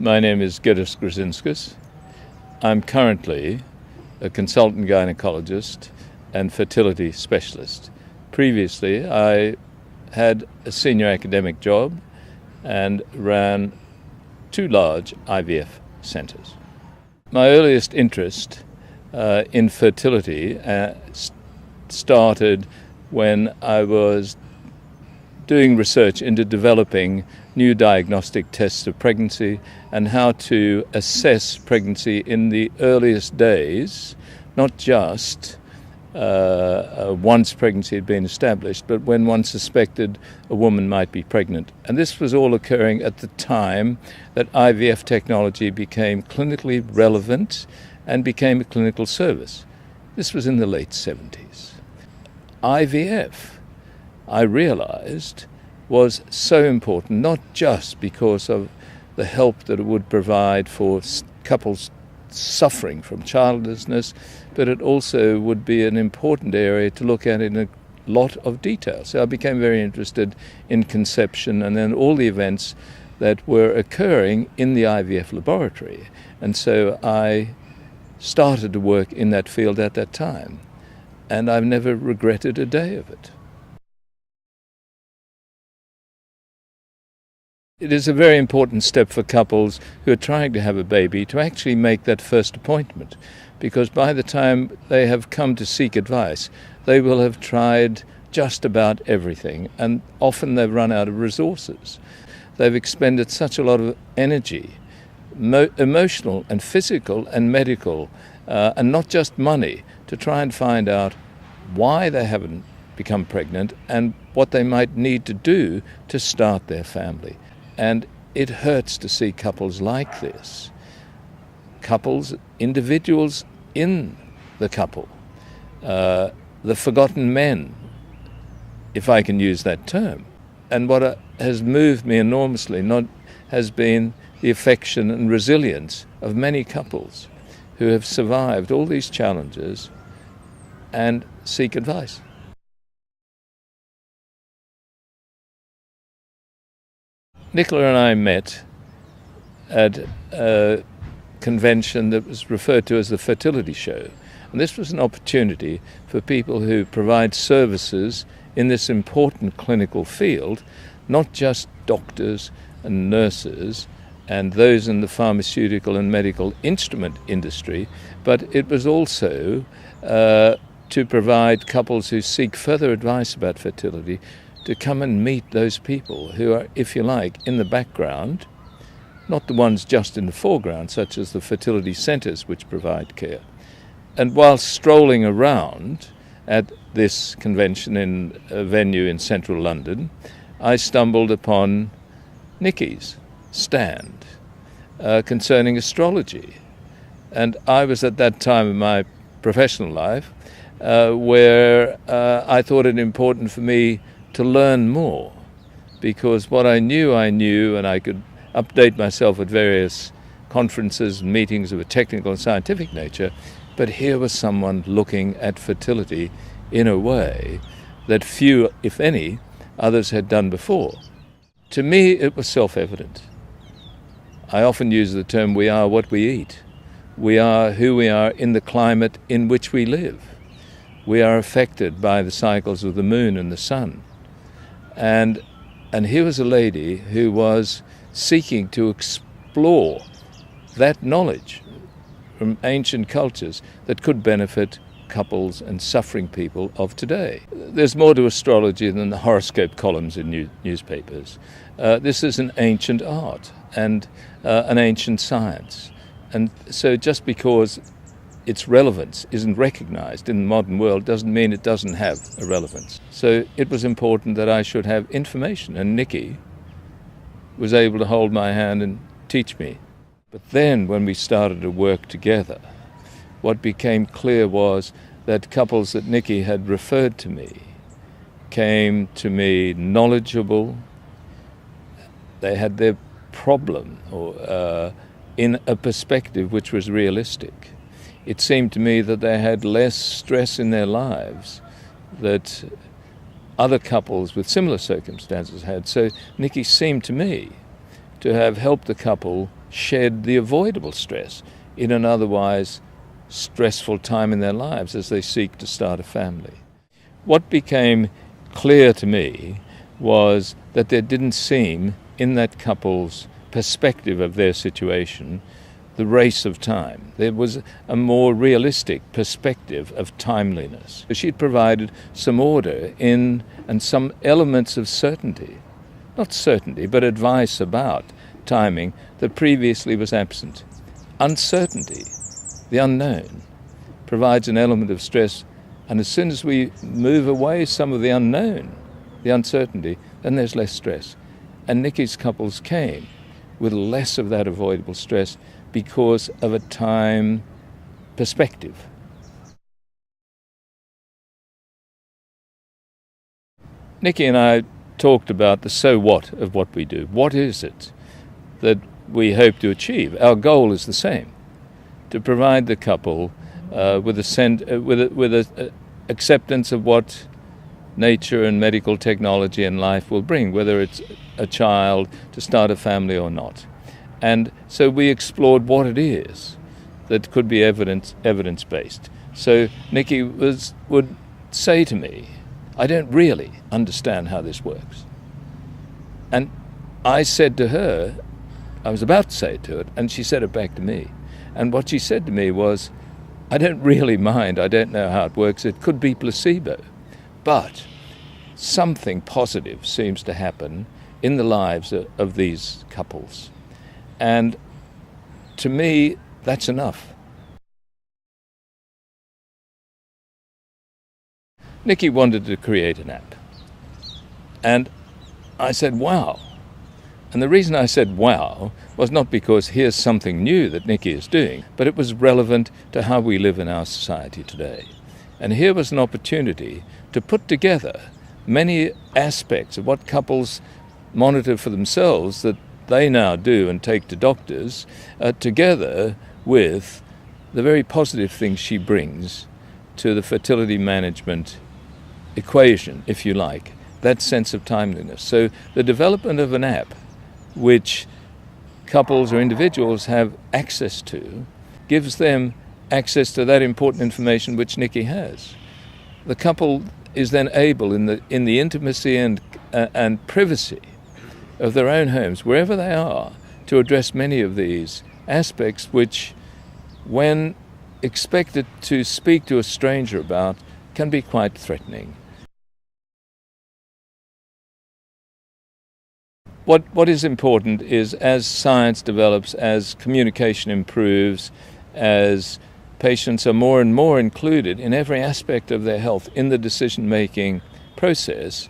My name is Gedis Grudzinskas. I'm currently a consultant gynaecologist and fertility specialist. Previously, I had a senior academic job and ran 2 large IVF centres. My earliest interest in fertility started when I was doing research into developing new diagnostic tests of pregnancy and how to assess pregnancy in the earliest days, not just once pregnancy had been established, but when one suspected a woman might be pregnant. And this was all occurring at the time that IVF technology became clinically relevant and became a clinical service. This was in the late 70s. IVF, I realized, was so important, not just because of the help that it would provide for couples suffering from childlessness, but it also would be an important area to look at in a lot of detail. So I became very interested in conception and then all the events that were occurring in the IVF laboratory. And so I started to work in that field at that time, and I've never regretted a day of it. It is a very important step for couples who are trying to have a baby to actually make that first appointment, because by the time they have come to seek advice, they will have tried just about everything, and often they've run out of resources. They've expended such a lot of energy, emotional and physical and medical, and not just money, to try and find out why they haven't become pregnant and what they might need to do to start their family. And it hurts to see couples like this. Couples, individuals in the couple, the forgotten men, if I can use that term. And what has moved me enormously has been the affection and resilience of many couples who have survived all these challenges and seek advice. Nicola and I met at a convention that was referred to as the Fertility Show. And this was an opportunity for people who provide services in this important clinical field, not just doctors and nurses and those in the pharmaceutical and medical instrument industry, but it was also to provide couples who seek further advice about fertility to come and meet those people who are, if you like, in the background, not the ones just in the foreground, such as the fertility centres which provide care. And while strolling around at this convention in a venue in central London, I stumbled upon Nikki's stand concerning astrology. And I was at that time in my professional life where I thought it important for me to learn more, because what I knew, and I could update myself at various conferences and meetings of a technical and scientific nature, but here was someone looking at fertility in a way that few, if any, others had done before. To me, it was self-evident. I often use the term, we are what we eat. We are who we are in the climate in which we live. We are affected by the cycles of the moon and the sun. And here was a lady who was seeking to explore that knowledge from ancient cultures that could benefit couples and suffering people of today. There's more to astrology than the horoscope columns in newspapers. This is an ancient art and an ancient science. And so just because its relevance isn't recognized in the modern world doesn't mean it doesn't have a relevance. So it was important that I should have information, and Nikki was able to hold my hand and teach me. But then when we started to work together, what became clear was that couples that Nikki had referred to me came to me knowledgeable. They had their problem in a perspective which was realistic. It seemed to me that they had less stress in their lives that other couples with similar circumstances had. So Nikki seemed to me to have helped the couple shed the avoidable stress in an otherwise stressful time in their lives as they seek to start a family. What became clear to me was that there didn't seem, in that couple's perspective of their situation, the race of time. There was a more realistic perspective of timeliness. She'd provided some order in and some elements of certainty, not certainty, but advice about timing that previously was absent. Uncertainty, the unknown, provides an element of stress, and as soon as we move away some of the unknown, the uncertainty, then there's less stress. And Nikki's couples came with less of that avoidable stress because of a time perspective. Nikki and I talked about the so what of what we do. What is it that we hope to achieve? Our goal is the same, to provide the couple with a acceptance of what nature and medical technology and life will bring, whether it's a child, to start a family or not. And so we explored what it is that could be evidence-based. So Nikki would say to me, I don't really understand how this works. And I said to her, I was about to say it to her, and she said it back to me. And what she said to me was, I don't really mind, I don't know how it works, it could be placebo. But something positive seems to happen in the lives of these couples. And to me, that's enough. Nikki wanted to create an app. And I said, wow. And the reason I said wow was not because here's something new that Nikki is doing, but it was relevant to how we live in our society today. And here was an opportunity to put together many aspects of what couples monitor for themselves that they now do and take to doctors, together with the very positive things she brings to the fertility management equation, if you like, that sense of timeliness. So the development of an app which couples or individuals have access to gives them access to that important information which Nikki has. The couple is then able, in the intimacy and privacy of their own homes, wherever they are, to address many of these aspects which, when expected to speak to a stranger about, can be quite threatening. What is important is, as science develops, as communication improves, as patients are more and more included in every aspect of their health in the decision-making process,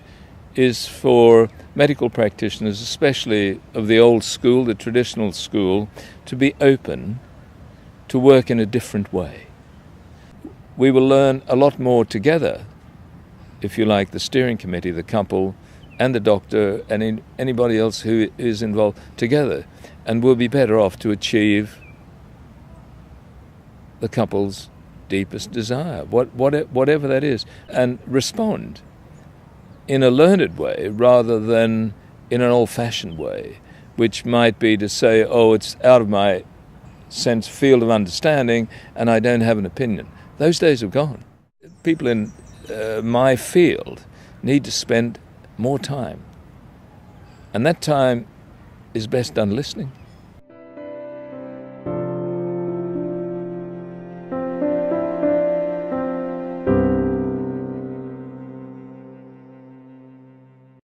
is for medical practitioners, especially of the old school, the traditional school, to be open to work in a different way. We will learn a lot more together, if you like, the steering committee, the couple, and the doctor, and anybody else who is involved together, and we'll be better off to achieve the couple's deepest desire, whatever that is, and respond in a learned way rather than in an old-fashioned way, which might be to say, oh, it's out of my field of understanding and I don't have an opinion. Those days have gone. People in my field need to spend more time, and that time is best done listening.